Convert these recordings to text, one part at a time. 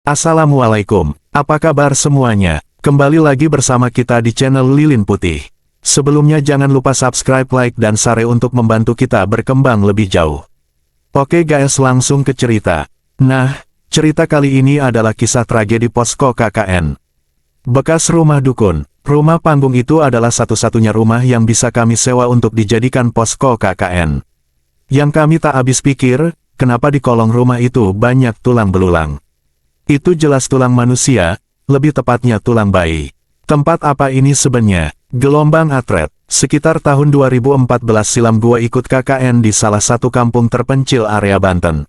Assalamualaikum, apa kabar semuanya? Kembali lagi bersama kita di channel Lilin Putih. Sebelumnya jangan lupa subscribe, like, dan share untuk membantu kita berkembang lebih jauh. Oke guys, langsung ke cerita. Nah, cerita kali ini adalah kisah tragedi posko KKN. Bekas rumah dukun. Rumah panggung itu adalah satu-satunya rumah yang bisa kami sewa untuk dijadikan posko KKN. Yang kami tak habis pikir, kenapa di kolong rumah itu banyak tulang belulang. Itu jelas tulang manusia, lebih tepatnya tulang bayi. Tempat apa ini sebenarnya? Gelombang Atret. Sekitar tahun 2014 silam gua ikut KKN di salah satu kampung terpencil area Banten.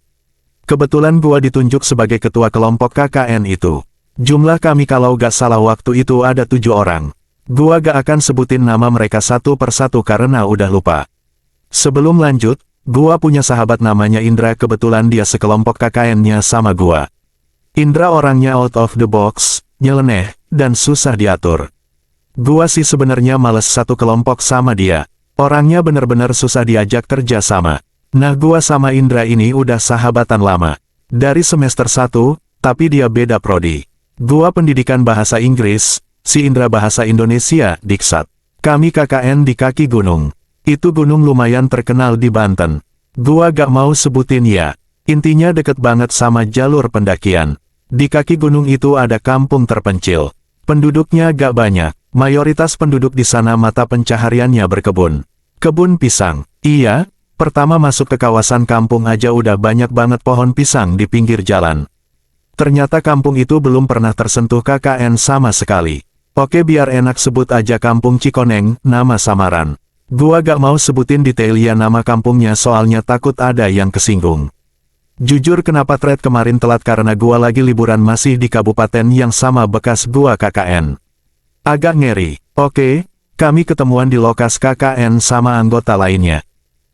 Kebetulan gua ditunjuk sebagai ketua kelompok KKN itu. Jumlah kami kalau gak salah waktu itu ada 7 orang. Gua gak akan sebutin nama mereka satu persatu karena udah lupa. Sebelum lanjut, gua punya sahabat namanya Indra, kebetulan dia sekelompok KKN-nya sama gua. Indra orangnya out of the box, nyeleneh, dan susah diatur. Gua sih sebenarnya males satu kelompok sama dia. Orangnya bener-bener susah diajak kerja sama. Nah, gua sama Indra ini udah sahabatan lama. Dari semester 1, tapi dia beda prodi. Gua pendidikan bahasa Inggris, si Indra bahasa Indonesia, Diksat. Kami KKN di kaki gunung. Itu gunung lumayan terkenal di Banten. Gua gak mau sebutin ya. Intinya deket banget sama jalur pendakian. Di kaki gunung itu ada kampung terpencil. Penduduknya gak banyak. Mayoritas penduduk di sana mata pencahariannya berkebun. Kebun pisang. Iya, pertama masuk ke kawasan kampung aja udah banyak banget pohon pisang di pinggir jalan. Ternyata kampung itu belum pernah tersentuh KKN sama sekali. Oke, biar enak sebut aja Kampung Cikoneng, nama samaran. Gua gak mau sebutin detailnya nama kampungnya soalnya takut ada yang kesinggung. Jujur kenapa thread kemarin telat karena gua lagi liburan masih di kabupaten yang sama bekas gua KKN. Agak ngeri. Oke, kami ketemuan di lokas KKN sama anggota lainnya.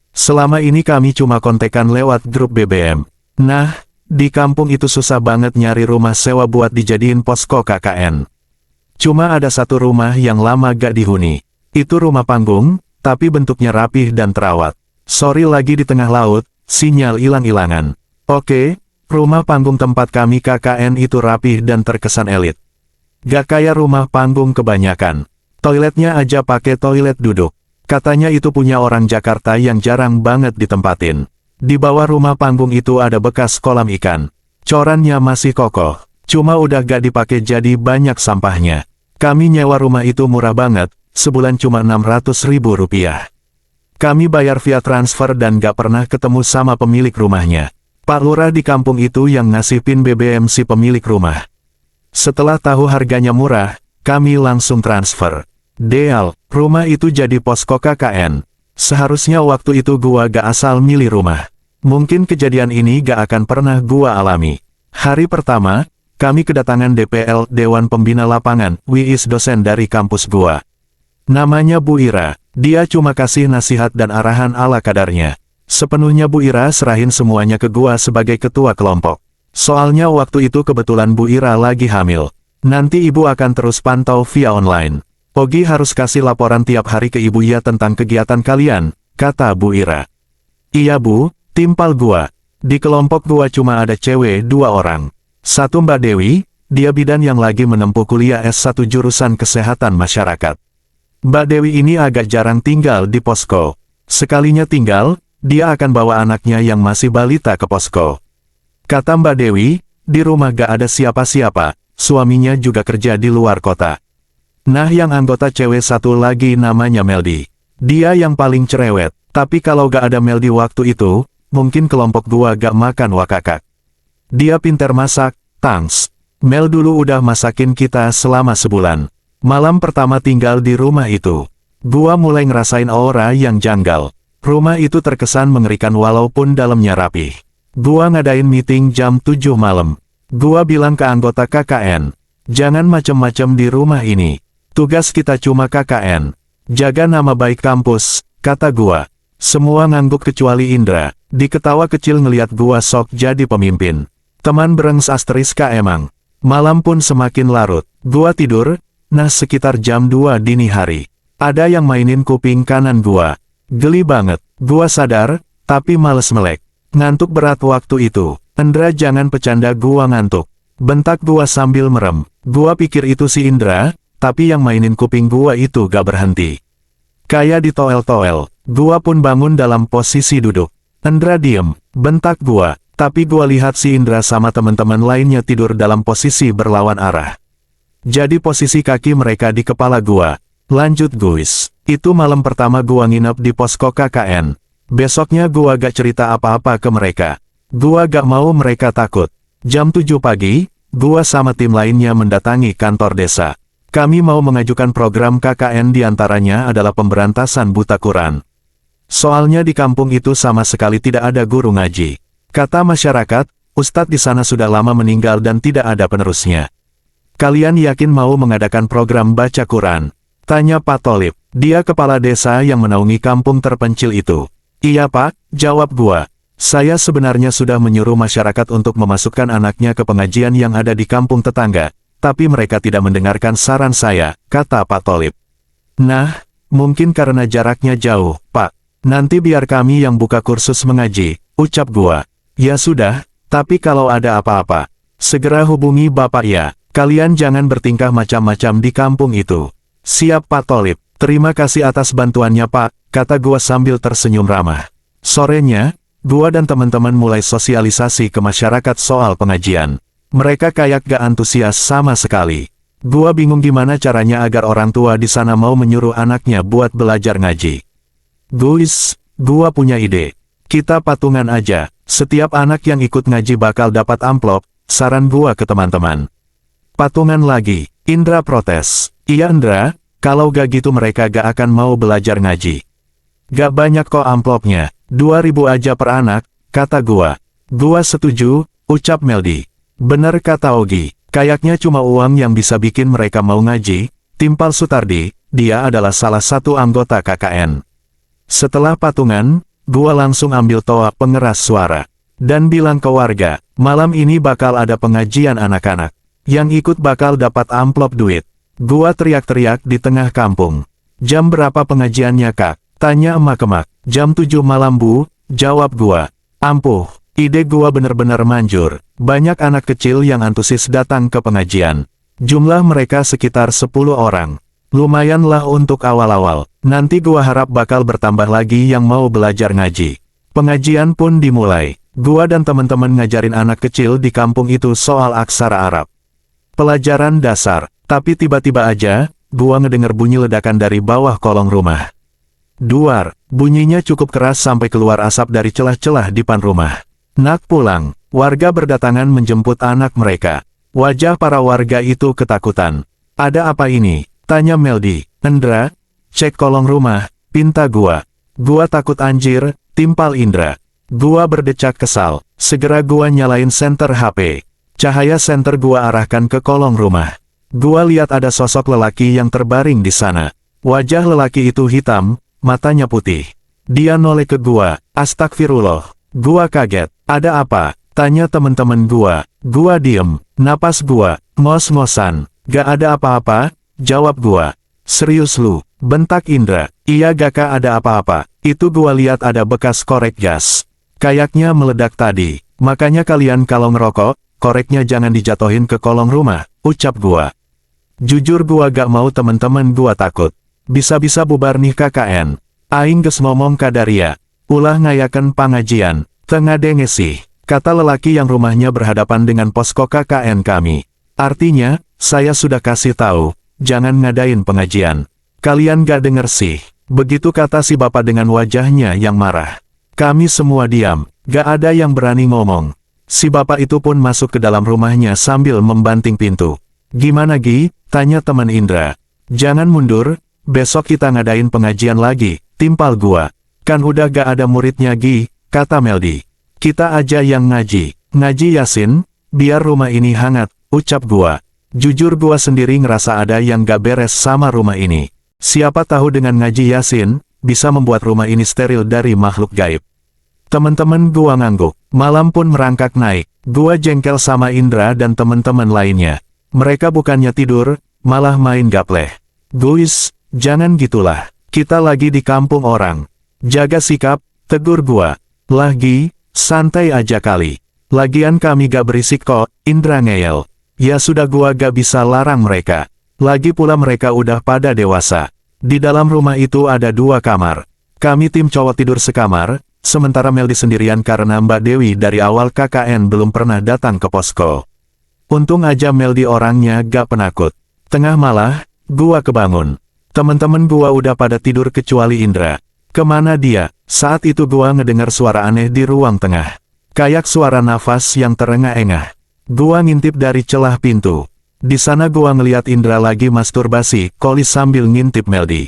Selama ini kami cuma kontekan lewat grup BBM. Nah, di kampung itu susah banget nyari rumah sewa buat dijadiin posko KKN. Cuma ada satu rumah yang lama gak dihuni. Itu rumah panggung, tapi bentuknya rapih dan terawat. Sorry lagi di tengah laut, sinyal hilang-hilangan. Oke, rumah panggung tempat kami KKN itu rapih dan terkesan elit. Gak kayak rumah panggung kebanyakan. Toiletnya aja pakai toilet duduk. Katanya itu punya orang Jakarta yang jarang banget ditempatin. Di bawah rumah panggung itu ada bekas kolam ikan. Corannya masih kokoh, cuma udah gak dipakai jadi banyak sampahnya. Kami nyewa rumah itu murah banget, sebulan cuma Rp600.000. Kami bayar via transfer dan gak pernah ketemu sama pemilik rumahnya. Pak Lurah di kampung itu yang ngasih PIN BBM si pemilik rumah. Setelah tahu harganya murah, kami langsung transfer. Deal, rumah itu jadi posko KKN. Seharusnya waktu itu gua gak asal milih rumah. Mungkin kejadian ini gak akan pernah gua alami. Hari pertama, kami kedatangan DPL, Dewan Pembina Lapangan, WIS dosen dari kampus gua. Namanya Bu Ira, dia cuma kasih nasihat dan arahan ala kadarnya. Sepenuhnya Bu Ira serahin semuanya ke gua sebagai ketua kelompok. Soalnya waktu itu kebetulan Bu Ira lagi hamil. Nanti ibu akan terus pantau via online. Ogi harus kasih laporan tiap hari ke ibu ya tentang kegiatan kalian, kata Bu Ira. Iya Bu, timpal gua. Di kelompok gua cuma ada cewek 2 orang. Satu Mbak Dewi, dia bidan yang lagi menempuh kuliah S1 jurusan kesehatan masyarakat. Mbak Dewi ini agak jarang tinggal di posko. Sekalinya tinggal, dia akan bawa anaknya yang masih balita ke posko. Kata Mbak Dewi, di rumah gak ada siapa-siapa, suaminya juga kerja di luar kota. Nah, yang anggota cewek satu lagi namanya Meldi. Dia yang paling cerewet, tapi kalau gak ada Meldi waktu itu, mungkin kelompok gua gak makan wakakak. Dia pinter masak, tangs. Mel dulu udah masakin kita selama sebulan. Malam pertama tinggal di rumah itu, gua mulai ngerasain aura yang janggal. Rumah itu terkesan mengerikan walaupun dalamnya rapi. Gua ngadain meeting jam 7 malam. Gua bilang ke anggota KKN, jangan macem-macem di rumah ini. Tugas kita cuma KKN. Jaga nama baik kampus, kata gua. Semua ngangguk kecuali Indra. Diketawa kecil ngeliat gua sok jadi pemimpin. Teman berengs asteriska emang. Malam pun semakin larut. Gua tidur, nah sekitar jam 2 dini hari. Ada yang mainin kuping kanan gua. Geli banget, gua sadar, tapi males melek. Ngantuk berat waktu itu. Indra jangan bercanda gua ngantuk. bentak gua sambil merem. Gua pikir itu si Indra, tapi yang mainin kuping gua itu gak berhenti. Kayak ditoel-toel, gua pun bangun dalam posisi duduk. Indra diem, bentak gua, tapi gua lihat si Indra sama teman-teman lainnya tidur dalam posisi berlawan arah. Jadi posisi kaki mereka di kepala gua. Lanjut guys, itu malam pertama gua nginep di posko KKN. Besoknya gua gak cerita apa-apa ke mereka. Gua gak mau mereka takut. Jam 7 pagi, gua sama tim lainnya mendatangi kantor desa. Kami mau mengajukan program KKN diantaranya adalah pemberantasan buta Quran. Soalnya di kampung itu sama sekali tidak ada guru ngaji. Kata masyarakat, ustadz di sana sudah lama meninggal dan tidak ada penerusnya. Kalian yakin mau mengadakan program baca Quran? Tanya Pak Tolib, dia kepala desa yang menaungi kampung terpencil itu. Iya Pak, jawab gua. Saya sebenarnya sudah menyuruh masyarakat untuk memasukkan anaknya ke pengajian yang ada di kampung tetangga. Tapi mereka tidak mendengarkan saran saya, kata Pak Tolib. Nah, mungkin karena jaraknya jauh, Pak. Nanti biar kami yang buka kursus mengaji, ucap gua. Ya sudah, tapi kalau ada apa-apa, segera hubungi Bapak ya. Kalian jangan bertingkah macam-macam di kampung itu. Siap Pak Tolib, terima kasih atas bantuannya Pak, kata gua sambil tersenyum ramah. Sorenya, gua dan teman-teman mulai sosialisasi ke masyarakat soal pengajian. Mereka kayak gak antusias sama sekali. Gua bingung gimana caranya agar orang tua di sana mau menyuruh anaknya buat belajar ngaji. Guys, gua punya ide. Kita patungan aja, setiap anak yang ikut ngaji bakal dapat amplop, saran gua ke teman-teman. Patungan lagi, Indra protes. Iya Indra, kalau gak gitu mereka gak akan mau belajar ngaji. Gak banyak kok amplopnya, 2.000 aja per anak, kata gua. Gua setuju, ucap Meldi. Bener kata Ogi, kayaknya cuma uang yang bisa bikin mereka mau ngaji, timpal Sutardi, dia adalah salah satu anggota KKN. Setelah patungan, gua langsung ambil toa pengeras suara. Dan bilang ke warga, malam ini bakal ada pengajian anak-anak. Yang ikut bakal dapat amplop duit. Gua teriak-teriak di tengah kampung. Jam berapa pengajiannya kak? Tanya emak-emak. Jam 7 malam bu, jawab gua. Ampuh. Ide gua bener-bener manjur. Banyak anak kecil yang antusias datang ke pengajian. Jumlah mereka sekitar 10 orang. Lumayanlah untuk awal-awal. Nanti gua harap bakal bertambah lagi yang mau belajar ngaji. Pengajian pun dimulai. Gua dan teman-teman ngajarin anak kecil di kampung itu soal aksara Arab. Pelajaran dasar. Tapi tiba-tiba aja, gua ngedenger bunyi ledakan dari bawah kolong rumah. Duar. Bunyinya cukup keras sampai keluar asap dari celah-celah depan rumah. Nak pulang, warga berdatangan menjemput anak mereka. Wajah para warga itu ketakutan. Ada apa ini? Tanya Meldi. Indra, cek kolong rumah, pinta gua. Gua takut anjir, timpal Indra. Gua berdecak kesal. Segera gua nyalain senter HP. Cahaya senter gua arahkan ke kolong rumah. Gua lihat ada sosok lelaki yang terbaring di sana. Wajah lelaki itu hitam, matanya putih. Dia noleh ke gua. Astagfirullah. Gua kaget. Ada apa? Tanya teman-teman gua. Gua diem. Napas gua ngos-ngosan. Gak ada apa-apa, jawab gua. Serius lu? Bentak Indra. Iya gak ada apa-apa. Itu gua lihat ada bekas korek gas. Kayaknya meledak tadi. Makanya kalian kalau ngerokok, koreknya jangan dijatohin ke kolong rumah, ucap gua. Jujur gua gak mau teman-teman gua takut. Bisa-bisa bubar nih KKN. Aing geus ngomong kadaria. Ulah ngayaken pangajian. Tengah dengesih, kata lelaki yang rumahnya berhadapan dengan posko KKN kami. Artinya, saya sudah kasih tahu, jangan ngadain pengajian. Kalian gak denger sih. Begitu kata si bapak dengan wajahnya yang marah. Kami semua diam, gak ada yang berani ngomong. Si bapak itu pun masuk ke dalam rumahnya sambil membanting pintu. Gimana Gi? Tanya teman Indra. Jangan mundur, besok kita ngadain pengajian lagi, timpal gua. Kan udah gak ada muridnya Gi, kata Meldi. Kita aja yang ngaji. Ngaji Yasin, biar rumah ini hangat, ucap gua. Jujur gua sendiri ngerasa ada yang gak beres sama rumah ini. Siapa tahu dengan ngaji Yasin, bisa membuat rumah ini steril dari makhluk gaib. Teman-teman gua ngangguk. Malam pun merangkak naik. Gua jengkel sama Indra dan teman-teman lainnya. Mereka bukannya tidur, malah main gapleh. Guys, jangan gitulah. Kita lagi di kampung orang. Jaga sikap, tegur gua. Lagi, santai aja kali. Lagian kami gak berisik kok, Indra ngeyel. Ya sudah gua gak bisa larang mereka. Lagi pula mereka udah pada dewasa. Di dalam rumah itu ada 2 kamar. Kami tim cowok tidur sekamar, sementara Meldi sendirian karena Mbak Dewi dari awal KKN belum pernah datang ke posko. Untung aja Meldi orangnya gak penakut. Tengah malah, gua kebangun. Temen-temen gua udah pada tidur kecuali Indra. Kemana dia? Saat itu gua ngedengar suara aneh di ruang tengah. Kayak suara nafas yang terengah-engah. Gua ngintip dari celah pintu. Di sana gua ngeliat Indra lagi masturbasi, kolis sambil ngintip Meldi.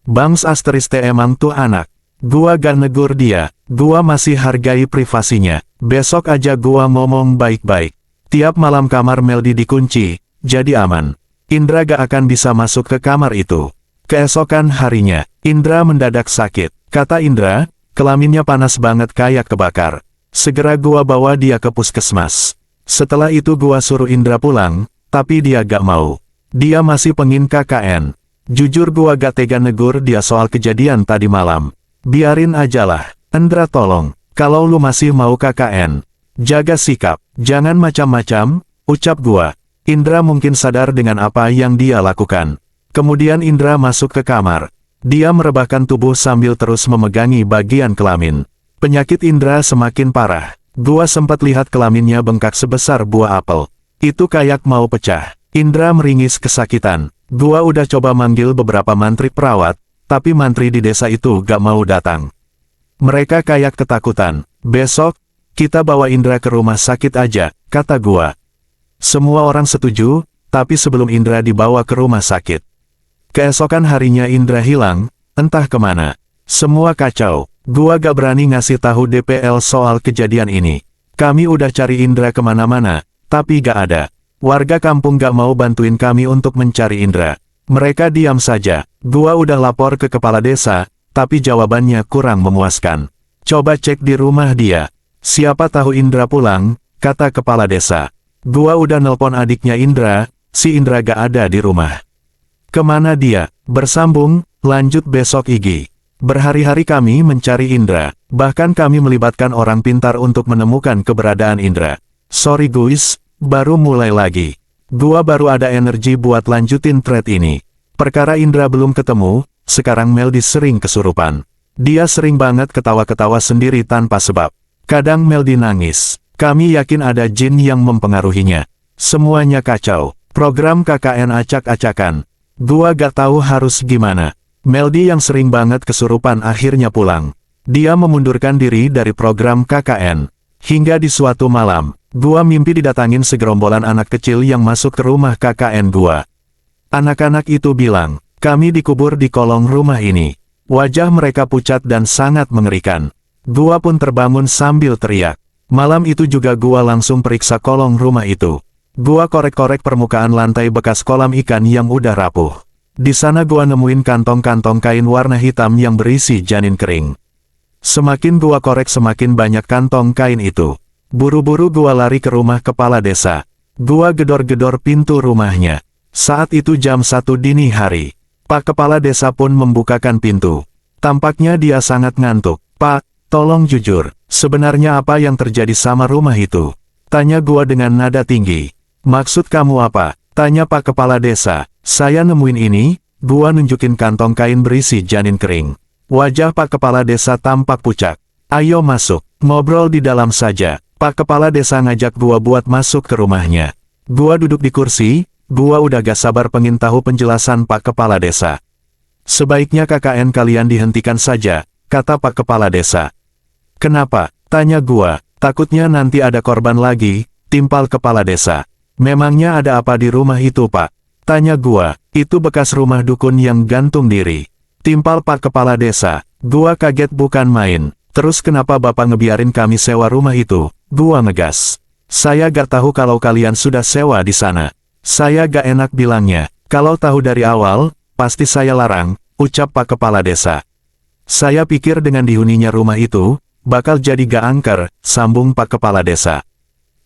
Bangs asteriste emang tuh anak. Gua gak negur dia, gua masih hargai privasinya. Besok aja gua ngomong baik-baik. Tiap malam kamar Meldi dikunci, jadi aman. Indra gak akan bisa masuk ke kamar itu. Keesokan harinya, Indra mendadak sakit. Kata Indra, kelaminnya panas banget kayak kebakar. Segera gua bawa dia ke puskesmas. Setelah itu gua suruh Indra pulang, tapi dia gak mau. Dia masih pengin KKN. Jujur gua gak tega negur dia soal kejadian tadi malam. Biarin ajalah. Indra tolong, kalau lu masih mau KKN, jaga sikap, jangan macam-macam, ucap gua. Indra mungkin sadar dengan apa yang dia lakukan. Kemudian Indra masuk ke kamar. Dia merebahkan tubuh sambil terus memegangi bagian kelamin. Penyakit Indra semakin parah. Gua sempat lihat kelaminnya bengkak sebesar buah apel. Itu kayak mau pecah. Indra meringis kesakitan. Gua udah coba manggil beberapa mantri perawat, tapi mantri di desa itu gak mau datang. Mereka kayak ketakutan. Besok, kita bawa Indra ke rumah sakit aja, kata gua. Semua orang setuju, tapi sebelum Indra dibawa ke rumah sakit. Keesokan harinya Indra hilang, entah kemana. Semua kacau. Gua gak berani ngasih tahu DPL soal kejadian ini. Kami udah cari Indra kemana-mana, tapi gak ada. Warga kampung gak mau bantuin kami untuk mencari Indra. Mereka diam saja. Gua udah lapor ke kepala desa, tapi jawabannya kurang memuaskan. Coba cek di rumah dia. Siapa tahu Indra pulang, kata kepala desa. Gua udah nelpon adiknya Indra, si Indra gak ada di rumah. Kemana dia? Bersambung, lanjut besok Igi. Berhari-hari kami mencari Indra, bahkan kami melibatkan orang pintar untuk menemukan keberadaan Indra. Sorry guys, baru mulai lagi. Gua baru ada energi buat lanjutin thread ini. Perkara Indra belum ketemu, sekarang Meldi sering kesurupan. Dia sering banget ketawa-ketawa sendiri tanpa sebab. Kadang Meldi nangis. Kami yakin ada jin yang mempengaruhinya. Semuanya kacau. Program KKN acak-acakan. Gua gak tahu harus gimana. Meldi yang sering banget kesurupan akhirnya pulang. Dia memundurkan diri dari program KKN. Hingga di suatu malam, gua mimpi didatangin segerombolan anak kecil yang masuk ke rumah KKN gua. Anak-anak itu bilang, kami dikubur di kolong rumah ini. Wajah mereka pucat dan sangat mengerikan. Gua pun terbangun sambil teriak. Malam itu juga gua langsung periksa kolong rumah itu. Gua korek-korek permukaan lantai bekas kolam ikan yang udah rapuh. Di sana gua nemuin kantong-kantong kain warna hitam yang berisi janin kering. Semakin gua korek semakin banyak kantong kain itu. Buru-buru gua lari ke rumah kepala desa. Gua gedor-gedor pintu rumahnya. Saat itu jam 1 dini hari. Pak Kepala Desa pun membukakan pintu. Tampaknya dia sangat ngantuk. Pak, tolong jujur, sebenarnya apa yang terjadi sama rumah itu? Tanya gua dengan nada tinggi. Maksud kamu apa? Tanya Pak Kepala Desa. Saya nemuin ini, gua nunjukin kantong kain berisi janin kering. Wajah Pak Kepala Desa tampak pucat. Ayo masuk, ngobrol di dalam saja. Pak Kepala Desa ngajak gua buat masuk ke rumahnya. Gua duduk di kursi, gua udah gak sabar pengen tahu penjelasan Pak Kepala Desa. Sebaiknya KKN kalian dihentikan saja, kata Pak Kepala Desa. Kenapa? Tanya gua. Takutnya nanti ada korban lagi, timpal Kepala Desa. Memangnya ada apa di rumah itu Pak? Tanya gua. Itu bekas rumah dukun yang gantung diri. Timpal Pak Kepala Desa. Gua kaget bukan main. Terus kenapa Bapak ngebiarin kami sewa rumah itu? Gua ngegas. Saya gak tahu kalau kalian sudah sewa di sana. Saya gak enak bilangnya. Kalau tahu dari awal, pasti saya larang, ucap Pak Kepala Desa. Saya pikir dengan dihuninya rumah itu, bakal jadi gak angker, sambung Pak Kepala Desa.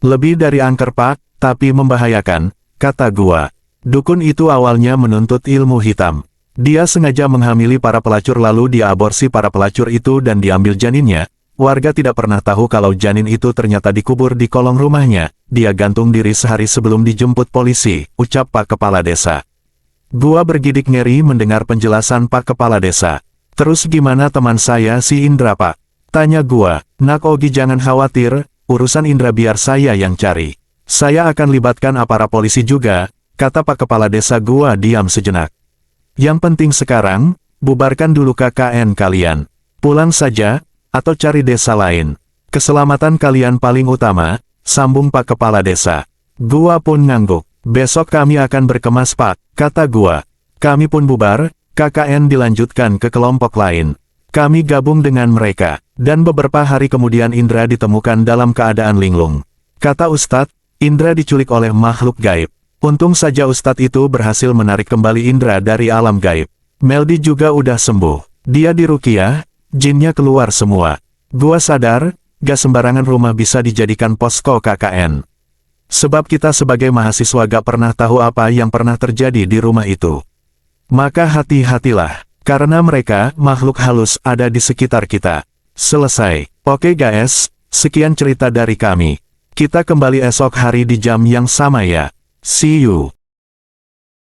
Lebih dari angker Pak, tapi membahayakan, kata gua. Dukun itu awalnya menuntut ilmu hitam. Dia sengaja menghamili para pelacur lalu dia aborsi para pelacur itu dan diambil janinnya, warga tidak pernah tahu kalau janin itu ternyata dikubur di kolong rumahnya. Dia gantung diri sehari sebelum dijemput polisi, ucap Pak Kepala Desa. Gua bergidik ngeri mendengar penjelasan Pak Kepala Desa. Terus gimana teman saya si Indra Pak? Tanya gua. Nak Ogi jangan khawatir, urusan Indra biar saya yang cari. Saya akan libatkan aparat polisi juga, kata Pak Kepala Desa. Gua diam sejenak. Yang penting sekarang, bubarkan dulu KKN kalian. Pulang saja, atau cari desa lain. Keselamatan kalian paling utama, sambung Pak Kepala Desa. Gua pun ngangguk. Besok kami akan berkemas Pak, kata gua. Kami pun bubar, KKN dilanjutkan ke kelompok lain. Kami gabung dengan mereka, dan beberapa hari kemudian Indra ditemukan dalam keadaan linglung. Kata Ustadz, Indra diculik oleh makhluk gaib. Untung saja Ustadz itu berhasil menarik kembali Indra dari alam gaib. Meldi juga udah sembuh. Dia diruqyah, jinnya keluar semua. Gua sadar, gak sembarangan rumah bisa dijadikan posko KKN. Sebab kita sebagai mahasiswa gak pernah tahu apa yang pernah terjadi di rumah itu. Maka hati-hatilah, karena mereka, makhluk halus, ada di sekitar kita. Selesai. Oke guys, sekian cerita dari kami. Kita kembali esok hari di jam yang sama ya. See you.